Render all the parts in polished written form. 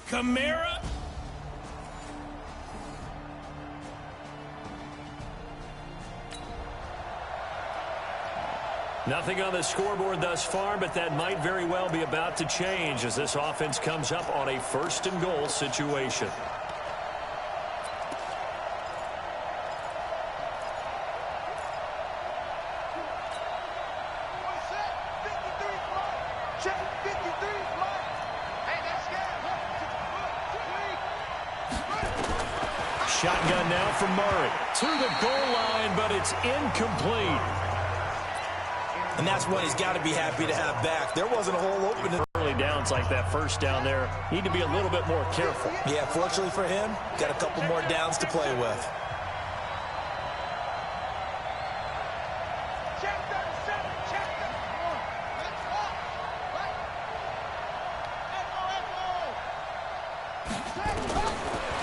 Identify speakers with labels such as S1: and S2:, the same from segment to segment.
S1: Kamara. Nothing on the scoreboard thus far, but that might very well be about to change as this offense comes up on a first-and-goal situation. Shotgun now from Murray. To the goal line, but it's incomplete.
S2: And that's what he's got to be happy to have back. There wasn't a hole open.
S1: Early downs like that first down there, need to be a little bit more careful.
S2: Yeah, fortunately for him, got a couple more downs to play with.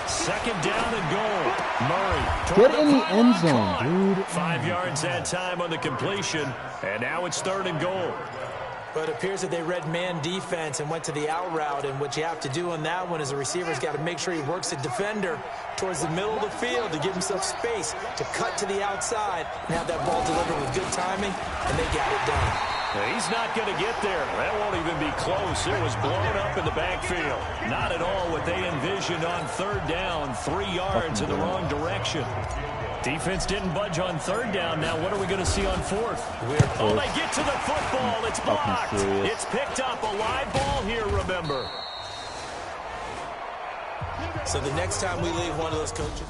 S1: Second down and goal. Murray.
S3: Get in the end zone, dude.
S1: 5 yards that time on the completion, and now it's third and goal.
S2: But it appears that they read man defense and went to the out route, and what you have to do on that one is the receiver's got to make sure he works the defender towards the middle of the field to give himself space to cut to the outside and have that ball delivered with good timing, and they got it done.
S1: He's not going to get there. That won't even be close. It was blown up in the backfield. Not at all what they envisioned on third down. 3 yards in the wrong direction. Defense didn't budge on third down. Now what are we going to see on fourth? Oh, they get to the football. It's blocked. It's picked up. A live ball here, remember.
S2: So the next time we leave one of those coaches.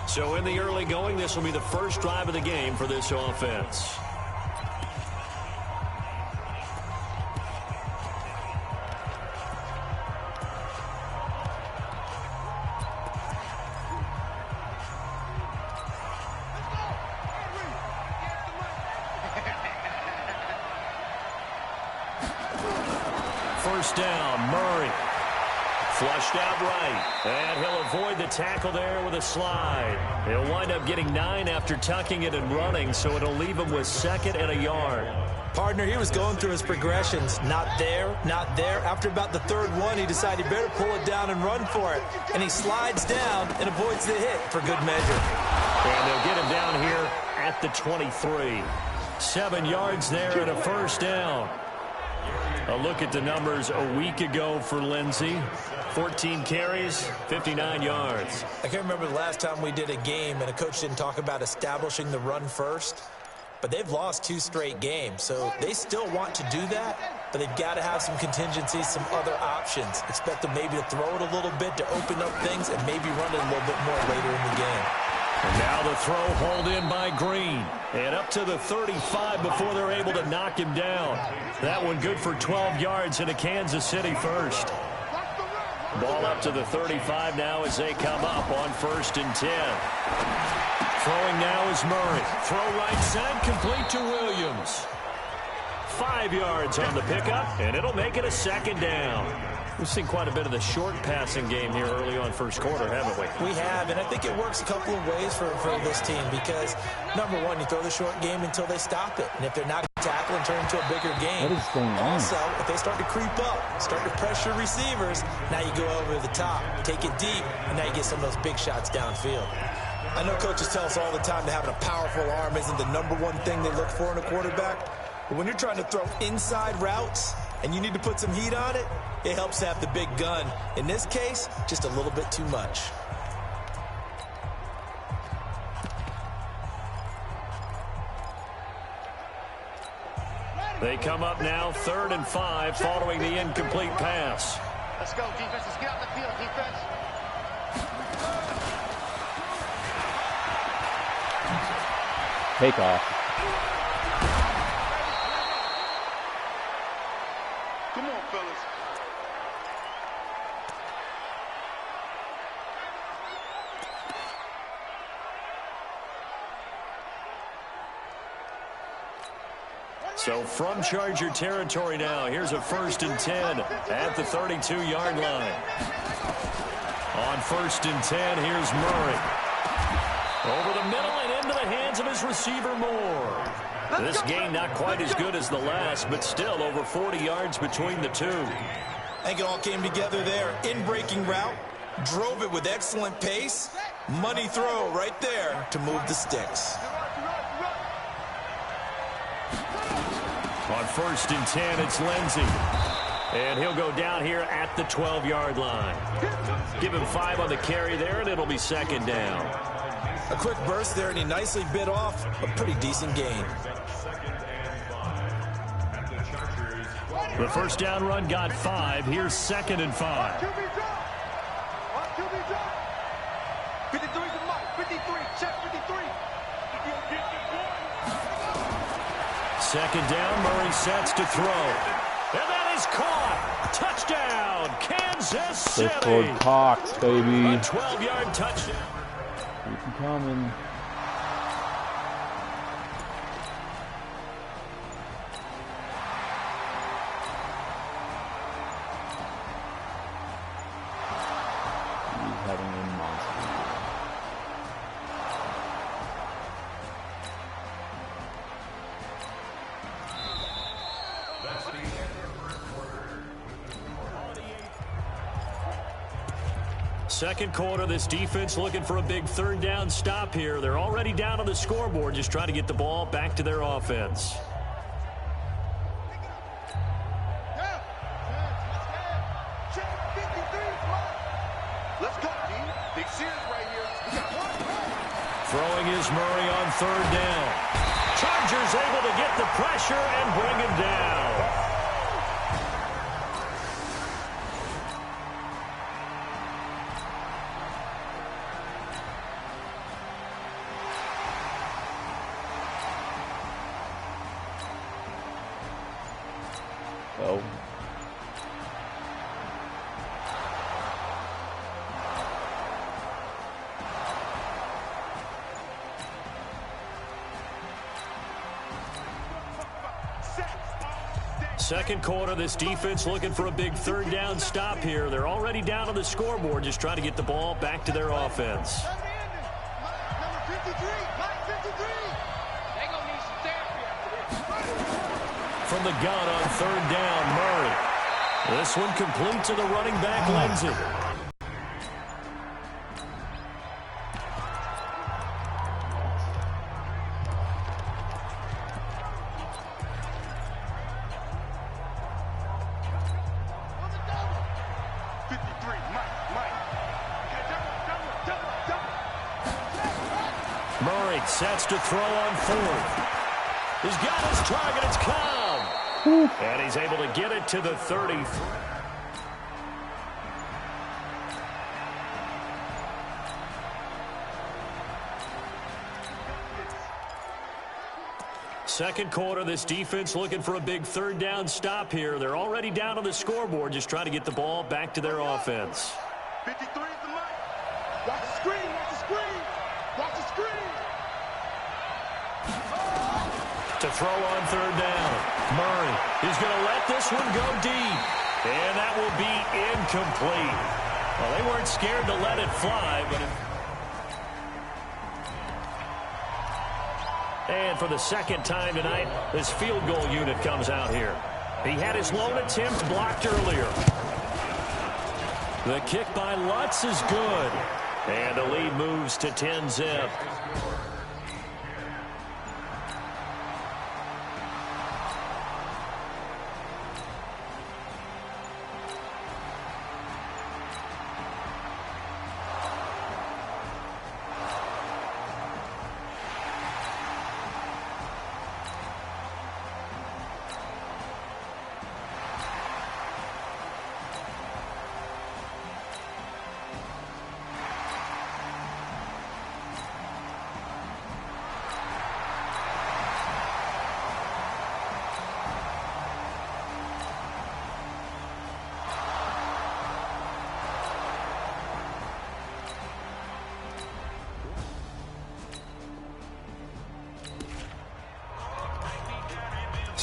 S1: So in the early going, this will be the first drive of the game for this offense. First down, Murray. Flushed out right, and he'll avoid the tackle there with a slide. He'll wind up getting 9 after tucking it and running, so it'll leave him with 2nd and a yard.
S2: Partner, he was going through his progressions. Not there, not there. After about the third one, he decided he better pull it down and run for it. And he slides down and avoids the hit for good measure.
S1: And they'll get him down here at the 23. 7 yards there and a first down. A look at the numbers a week ago for Lindsey. 14 carries, 59 yards.
S2: I can't remember the last time we did a game and a coach didn't talk about establishing the run first. But they've lost 2 straight games, so they still want to do that, but they've got to have some contingencies, some other options. Expect them maybe to throw it a little bit to open up things and maybe run it a little bit more later in the game.
S1: And now the throw hauled in by Green. And up to the 35 before they're able to knock him down. That one good for 12 yards and a Kansas City first. Ball up to the 35 now as they come up on 1st and 10. Throwing now is Murray. Throw right side, complete to Williams. 5 yards on the pickup, and it'll make it a 2nd down. We've seen quite a bit of the short passing game here early on first quarter, haven't we?
S2: We have, and I think it works a couple of ways for this team because, number one, you throw the short game until they stop it. And if they're not tackle and turn into a bigger game.
S3: What is going on?
S2: Also, if they start to creep up, start to pressure receivers, now you go over the top, take it deep, and now you get some of those big shots downfield. I know coaches tell us all the time that having a powerful arm isn't the number one thing they look for in a quarterback. But when you're trying to throw inside routes and you need to put some heat on it, it helps to have the big gun. In this case, just a little bit too much.
S1: They come up now 3rd and 5 following the incomplete pass.
S4: Let's go, defense. Let's get out the field, defense.
S3: Take off.
S4: Come on, fellas.
S1: So from Charger territory now, here's a 1st and 10 at the 32-yard line. On 1st and 10, here's Murray. Over the middle and into the hands of his receiver, Moore. This game not quite as good as the last, but still over 40 yards between the two.
S2: I think it all came together there. In-breaking route, drove it with excellent pace. Money throw right there to move the sticks.
S1: On 1st and 10, it's Lindsey. And he'll go down here at the 12-yard line. Give him 5 on the carry there, and it'll be 2nd down.
S2: A quick burst there, and he nicely bit off a pretty decent gain.
S1: The 1st down run got 5. Here's 2nd and 5.
S4: 53 to Mike. 53. Check 53.
S1: 2nd down, Murray sets to throw. And that is caught. Touchdown, Kansas City.
S3: Clifford Cox, baby.
S1: A 12-yard touchdown.
S3: Keep him coming. He's having a monster game.
S1: Second quarter, this defense looking for a big 3rd down stop here. They're already down on the scoreboard, just trying to get the ball back to their offense.
S4: Let's go, D. Big series right here.
S1: Throwing is Murray on 3rd down. Chargers able to get the pressure and bring him down.
S3: Oh.
S1: Second quarter, this defense looking for a big 3rd down stop here. They're already down on the scoreboard, just trying to get the ball back to their offense.
S4: Number 53. Mike 53. They gonna need some therapy after this.
S1: From the gun on 3rd down, Murray. This one complete to the running back, Lindsey. Murray sets to throw on 4th. He's got his target. It's Cobb. And he's able to get it to the 30. Second quarter, this defense looking for a big 3rd down stop here. They're already down on the scoreboard, just trying to get the ball back to their offense.
S4: 53 is the mic. Watch the screen. Watch the screen. Watch the screen.
S1: To throw on 3rd down. Murray is going to let this one go deep. And that will be incomplete. Well, they weren't scared to let it fly, but and for the 2nd time tonight, this field goal unit comes out here. He had his lone attempt blocked earlier. The kick by Lutz is good. And the lead moves to 10-zip.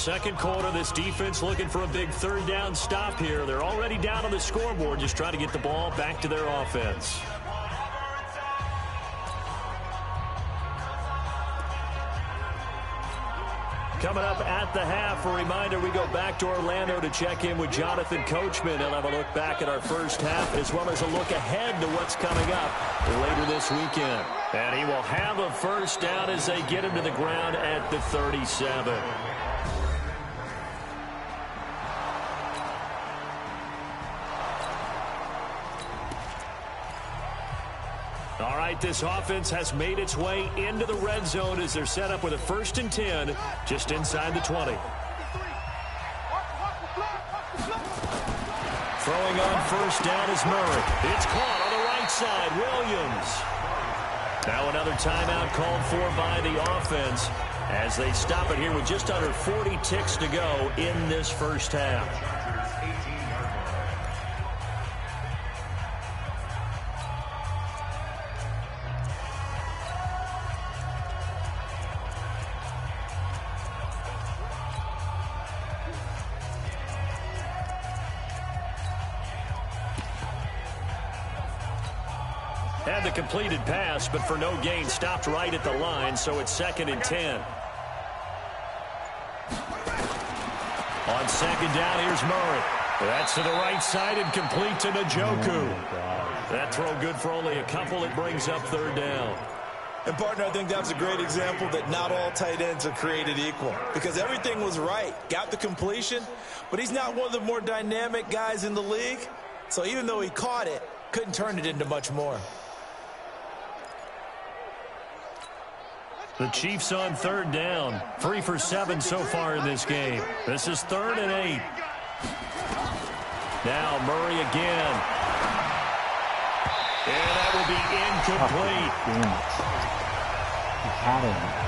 S1: second quarter. This defense looking for a big third down stop here. They're already down on the scoreboard, just trying to get the ball back to their offense. Coming up at the half, a reminder, we go back to Orlando to check in with Jonathan Coachman. He'll have a look back at our first half as well as a look ahead to what's coming up later this weekend. And he will have a first down as they get him to the ground at the 37. All right, this offense has made its way into the red zone as they're set up with a 1st and 10 just inside the 20. Throwing on first down is Murray. It's caught on the right side. Williams. Now another timeout called for by the offense as they stop it here with just under 40 ticks to go in this first half. Had the completed pass, but for no gain, stopped right at the line, so it's 2nd and 10. On 2nd down, here's Murray. That's to the right side and complete to Njoku. That throw good for only a couple. It brings up 3rd down.
S2: And, partner, I think that's a great example that not all tight ends are created equal because everything was right. Got the completion, but he's not one of the more dynamic guys in the league. So even though he caught it, couldn't turn it into much more.
S1: The Chiefs on 3rd down. 3 for 7 so far in this game. This is 3rd and 8. Now Murray again. And that will be incomplete.
S3: He had him.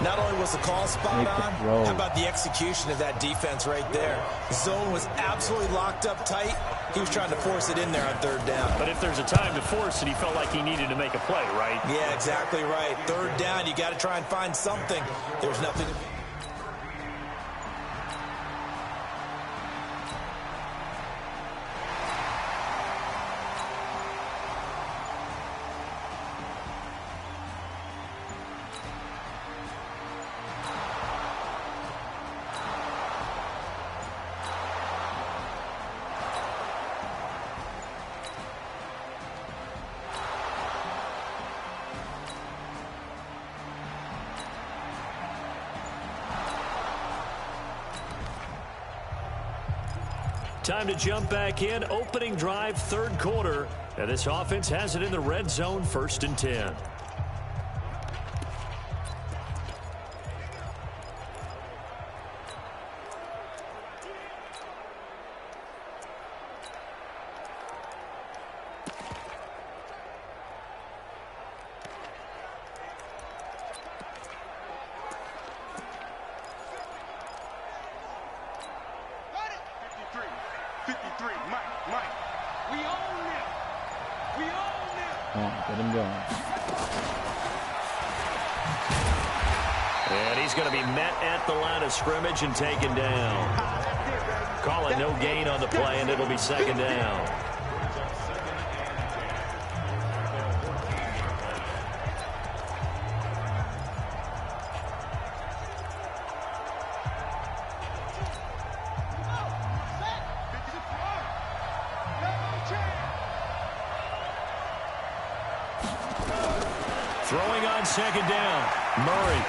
S2: Not only was the call spot on, how about the execution of that defense right there? The zone was absolutely locked up tight. He was trying to force it in there on 3rd down.
S1: But if there's a time to force it, he felt like he needed to make a play, right?
S2: Yeah, exactly right. 3rd down, you got to try and find something. There's nothing.
S1: Time to jump back in. Opening drive, 3rd quarter. And this offense has it in the red zone, 1st and 10.
S3: Get him going.
S1: And he's going to be met at the line of scrimmage and taken down. Call it no gain on the play, and it'll be 2nd down. Throwing on 2nd down. Murray.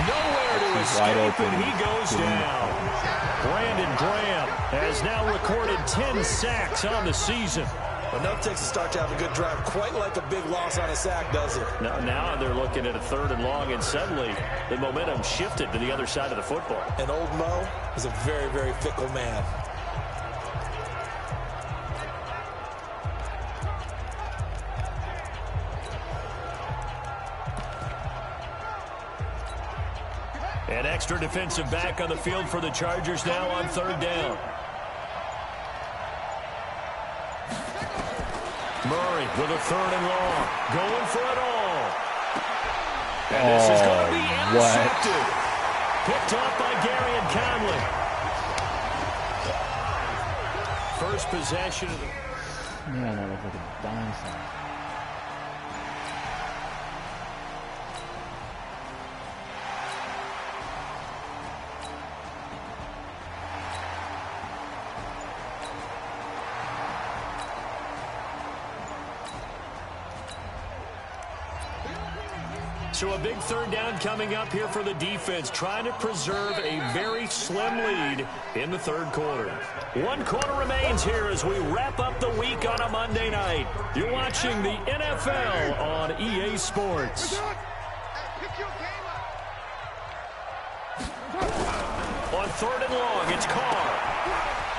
S1: Nowhere to escape, and he goes down. Brandon Graham has now recorded 10 sacks on the season.
S2: Enough takes a start to have a good drive, quite like a big loss on a sack, does it?
S1: Now they're looking at a 3rd and long, and suddenly the momentum shifted to the other side of the football.
S2: And old Mo is a very, very fickle man.
S1: An extra defensive back on the field for the Chargers now on 3rd down. Murray with a 3rd and long. Going for it all. And this is going to be intercepted. Picked off by Gary and possession of the...
S3: Man, that looks like a dime sign.
S1: So a big third down coming up here for the defense, trying to preserve a very slim lead in the third quarter. 1 quarter remains here as we wrap up the week on a Monday night. You're watching the NFL on EA Sports. On 3rd and long, it's Carr.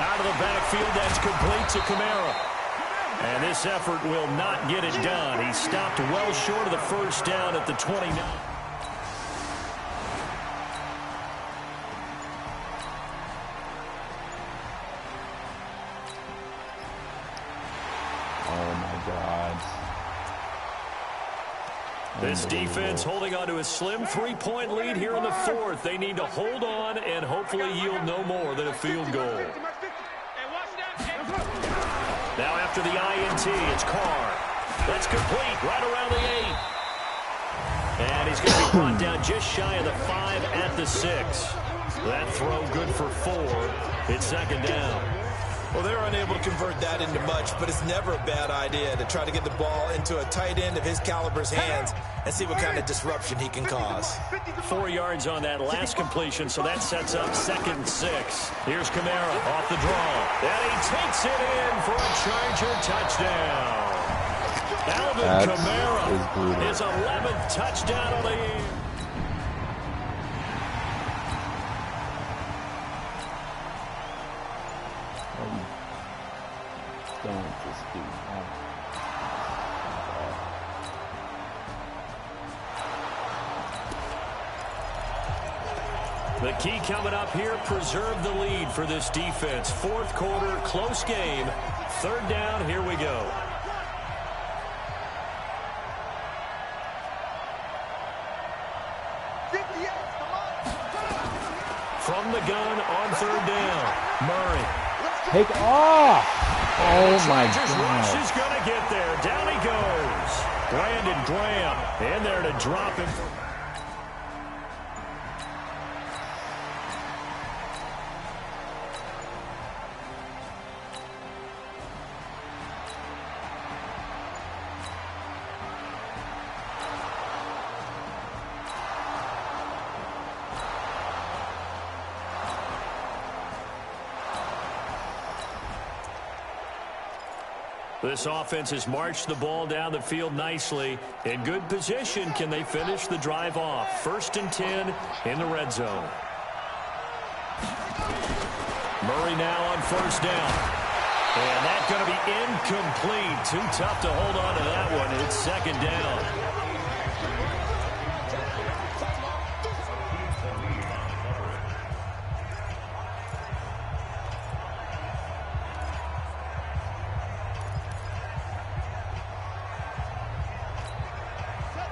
S1: Out of the backfield, that's complete to Kamara. And this effort will not get it done. He stopped well short of the first down at the 29.
S3: Oh, my God.
S1: This defense holding on to a slim 3-point lead here in the fourth. They need to hold on and hopefully yield no more than a field goal. Now after the INT, it's Carr. That's complete right around the 8. And he's going to be brought down just shy of the 5 at the 6. That throw good for 4. It's second down.
S2: Well, they were unable to convert that into much, but it's never a bad idea to try to get the ball into a tight end of his caliber's hands and see what kind of disruption he can cause.
S1: 4 yards on that last completion, so that sets up 2nd and 6. Here's Kamara off the draw. And he takes it in for a Charger touchdown. Alvin Kamara, his 11th touchdown of the year.
S3: Don't just do that.
S1: The key coming up here, preserve the lead for this defense. 4th quarter, close game. 3rd down, here we go. From the gun on 3rd down, Murray.
S3: Take off! Oh, my
S1: Rush
S3: God.
S1: is going to get there. Down he goes. Brandon Graham in there to drop him. This offense has marched the ball down the field nicely. In good position, can they finish the drive off? 1st and 10 in the red zone. Murray now on 1st down. And that's going to be incomplete. Too tough to hold on to that one. It's 2nd down.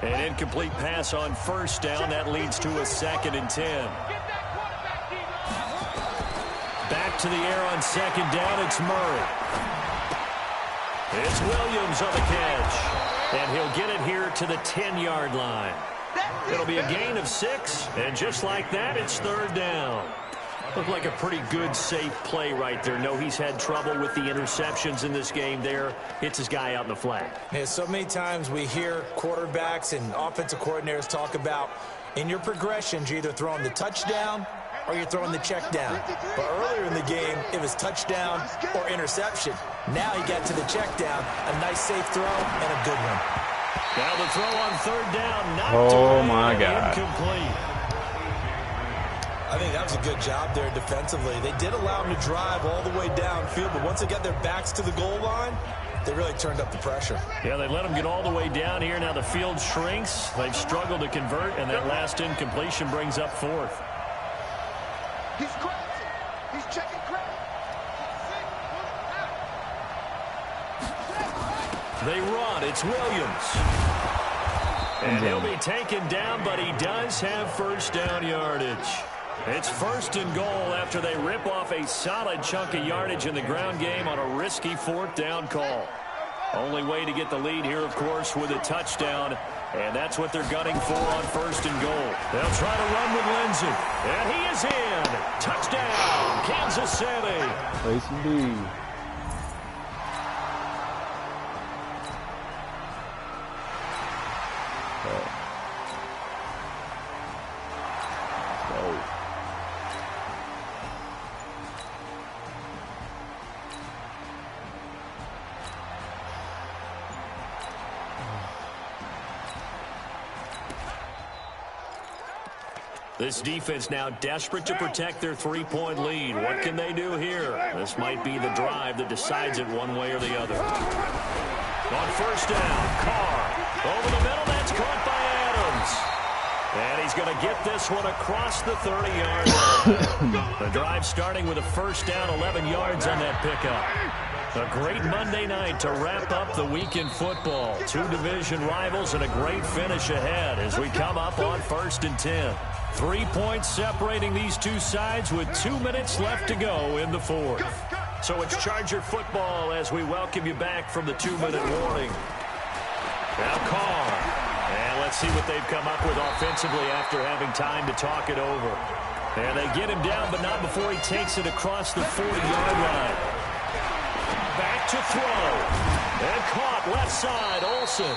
S1: An incomplete pass on 1st down. That leads to a 2nd and 10. Back to the air on 2nd down. It's Murray. It's Williams on the catch. And he'll get it here to the 10-yard line. It'll be a gain of 6. And just like that, it's 3rd down. Looked like a pretty good, safe play right there. No, he's had trouble with the interceptions in this game there. Hits his guy out in the flat.
S2: Yeah, so many times we hear quarterbacks and offensive coordinators talk about in your progressions, you're either throwing the touchdown or you're throwing the check down. But earlier in the game, it was touchdown or interception. Now he got to the check down, a nice safe throw and a good one.
S1: Now the throw on 3rd down, knocked
S3: Oh,
S1: away,
S3: my God.
S1: incomplete.
S2: I think that was a good job there defensively. They did allow him to drive all the way downfield, but once they got their backs to the goal line, they really turned up the pressure.
S1: Yeah, they let him get all the way down here. Now the field shrinks. They've struggled to convert, and that last incompletion brings up 4th.
S4: He's crouching. He's checking crouch.
S1: They run. It's Williams. And he'll be taken down, but he does have 1st down yardage. It's 1st and goal after they rip off a solid chunk of yardage in the ground game on a risky 4th down call. Only way to get the lead here, of course, with a touchdown, and that's what they're gunning for on 1st and goal. They'll try to run with Lindsey, and he is in. Touchdown, Kansas City.
S3: Place B.
S1: This defense now desperate to protect their 3-point lead. What can they do here? This might be the drive that decides it one way or the other. On 1st down, Carr. Over the middle, that's caught by Adams. And he's going to get this one across the 30-yard line. The drive starting with a 1st down, 11 yards on that pickup. A great Monday night to wrap up the week in football. 2 division rivals and a great finish ahead as we come up on 1st and 10. 3 points separating these two sides with 2 minutes left to go in the 4th. So it's Charger football as we welcome you back from the 2-minute warning. Now Carr. And let's see what they've come up with offensively after having time to talk it over. And they get him down, but not before he takes it across the 40-yard line. Back to throw. And caught left side, Olsen.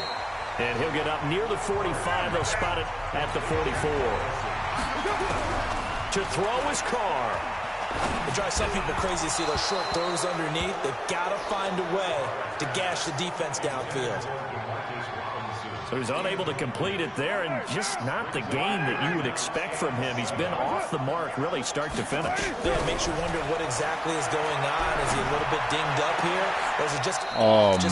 S1: And he'll get up near the 45. They'll spot it at the 44. To throw is Carr.
S2: It drives some people crazy to see those short throws underneath. They've got to find a way to gash the defense downfield.
S1: So he's unable to complete it there, and just not the game that you would expect from him. He's been off the mark really start to finish.
S2: Yeah, it makes you wonder what exactly is going on. Is he a little bit dinged up here? Or is it just...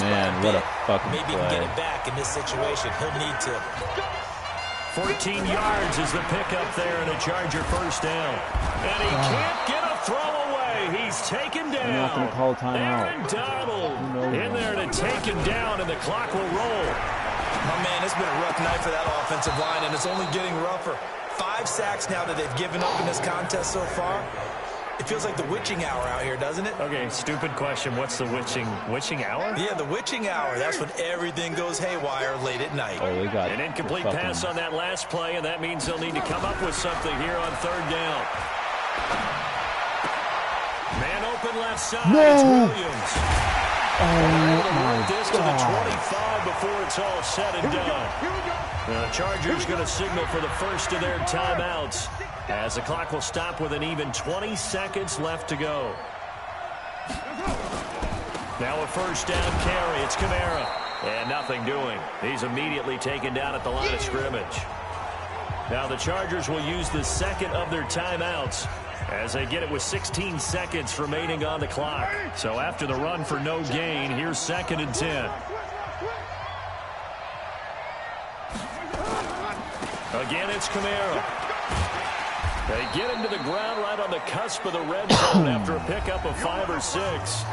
S3: man, what a fucking
S2: maybe he can get it back in this situation. He'll need to.
S1: 14 yards is the pickup there, and a Charger 1st down. And he can't get a throw away. He's taken down.
S3: I'm not going to call timeout.
S1: Aaron Donald in there to take him down, and the clock will roll.
S2: My man, it's been a rough night for that offensive line, and it's only getting rougher. 5 sacks now that they've given up in this contest so far. It feels like the witching hour out here, doesn't it?
S1: Okay, stupid question. What's the witching hour?
S2: Yeah, the witching hour. That's when everything goes haywire late at night.
S3: Oh, we got
S1: an incomplete pass on that last play, and that means they'll need to come up with something here on 3rd down. Man open left side.
S3: No.
S1: It's Williams.
S3: Oh, my
S1: this to the 25 before it's all said and done. The Chargers going to signal for the first of their timeouts as the clock will stop with an even 20 seconds left to go. Now a 1st down carry. It's Kamara. And nothing doing. He's immediately taken down at the line of scrimmage. Now the Chargers will use the second of their timeouts as they get it with 16 seconds remaining on the clock. So after the run for no gain, here's 2nd and 10. Again, it's Kamara. They get him to the ground right on the cusp of the red zone after a pickup of 5 or 6.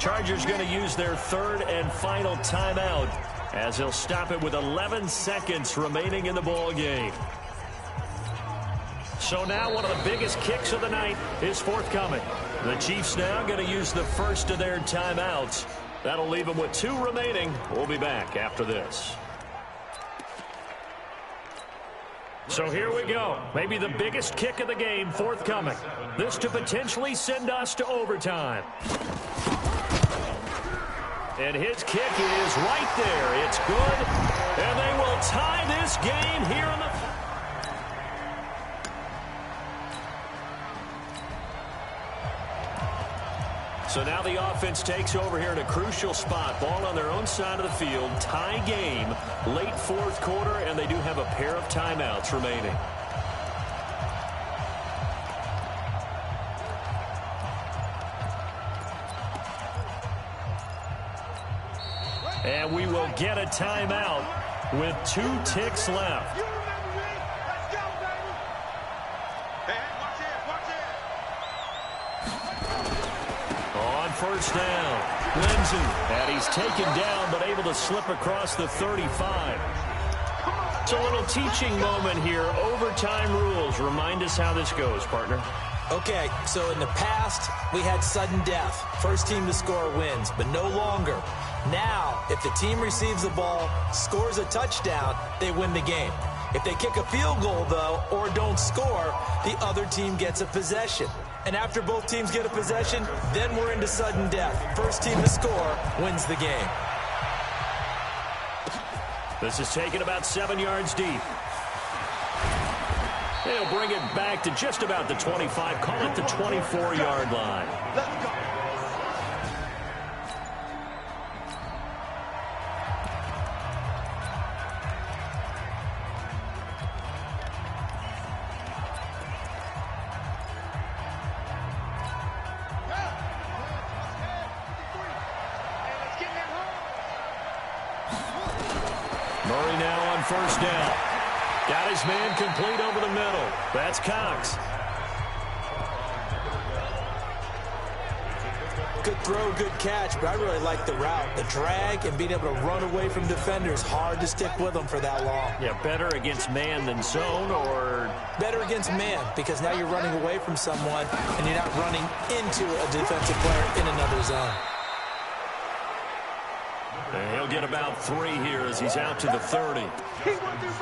S1: Chargers going to use their 3rd and final timeout as they'll stop it with 11 seconds remaining in the ball game. So now one of the biggest kicks of the night is forthcoming. The Chiefs now going to use the first of their timeouts. That'll leave them with 2 remaining. We'll be back after this. So here we go. Maybe the biggest kick of the game forthcoming. This to potentially send us to overtime. And his kick is right there. It's good. And they will tie this game here in the... So now the offense takes over here in a crucial spot. Ball on their own side of the field. Tie game. Late 4th quarter, and they do have a pair of timeouts remaining. And we will get a timeout with 2 ticks left. On 1st down, Lindsey. And he's taken down, but able to slip across the 35. It's a little teaching moment here. Overtime rules. Remind us how this goes, partner.
S2: Okay, so in the past, we had sudden death. First team to score wins, but no longer. Now, if the team receives the ball, scores a touchdown, they win the game. If they kick a field goal, though, or don't score, the other team gets a possession. And after both teams get a possession, then we're into sudden death. First team to score wins the game.
S1: This is taken about 7 yards deep. They'll bring it back to just about the 25, call it the 24-yard line.
S4: Let's go.
S1: Murray now on first down. Got his man complete over the middle. That's Cox.
S2: Good throw, good catch, but I really like the route. The drag and being able to run away from defenders. Hard to stick with them for that long.
S1: Yeah, better against man than zone, or?
S2: Better against man, because now you're running away from someone and you're not running into a defensive player in another zone.
S1: And he'll get about 3 here as he's out to the 30.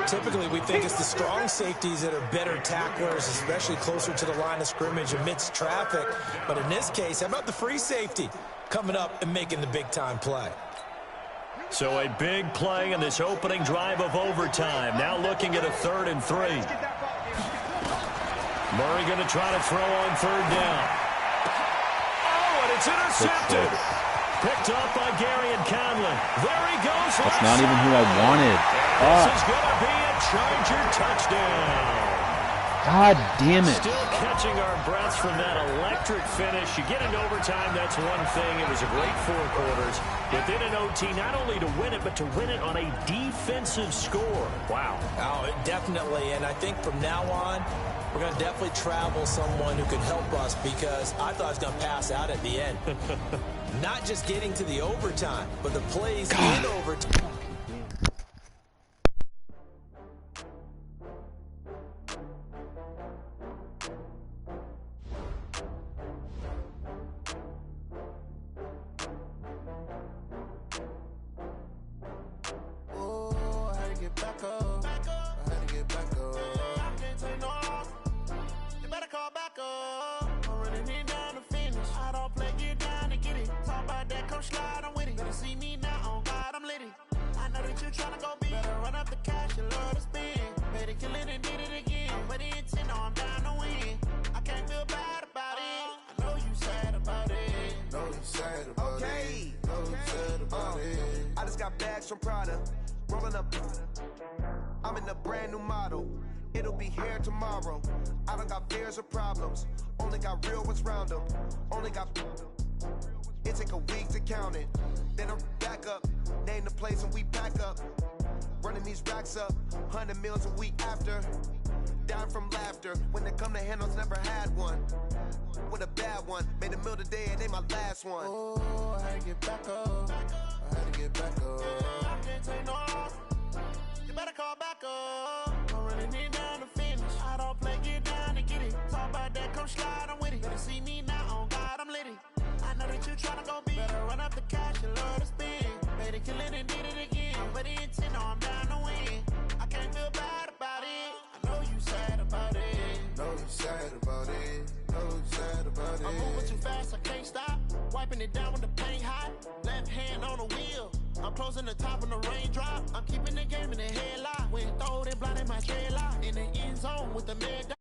S2: Typically, we think it's the strong safeties that are better tacklers, especially closer to the line of scrimmage amidst traffic. But in this case, how about the free safety coming up and making the big-time play?
S1: So a big play in this opening drive of overtime. Now looking at a 3rd and 3. Murray going to try to throw on 3rd down. Oh, and it's intercepted. Picked up by Gary and Conlon. There he goes.
S3: That's not even who I wanted.
S1: This is going to be a Charger touchdown.
S3: God damn it.
S1: Still catching our breaths from that electric finish. You get into overtime, that's one thing. It was a great 4 quarters. Within an OT, not only to win it, but to win it on a defensive score. Wow.
S2: Oh, definitely. And I think from now on, we're going to definitely travel someone who can help us, because I thought I was going to pass out at the end. Not just getting to the overtime, but the plays in overtime.
S5: I just got bags from Prada, rolling up. I'm in a brand new model. It'll be here tomorrow. I don't got fears or problems. Only got real ones round them. Only got. It take a week to count it. Then I'm back up. Name the place and we pack up. Running these racks up. 100 meals a week after. Down from laughter. When they come to handles, never had one. With a bad one. Made a meal today and they my last one. Oh, I had to get back up. I had to get back up. I can't take no off. You better call back up. I'm running it down to finish. I don't play, get down and get it. Talk about that, come slide, I'm with it. Better see me now, on God, I'm litty. I know that you tryna go big. Better run up the cash, you love to spin. Made it, kill it, and did it again. But the intent, no, I'm down to win. I can't feel bad about it. I know you sad about it. Know you sad about it. Know you sad about it. I'm moving too fast, I can't stop. Wiping it down with the paint hot. Left hand on the wheel. I'm closing the top when the raindrop. I'm keeping the game in the headlock. When throwed it, blinded my straight lock. In the end zone with the mad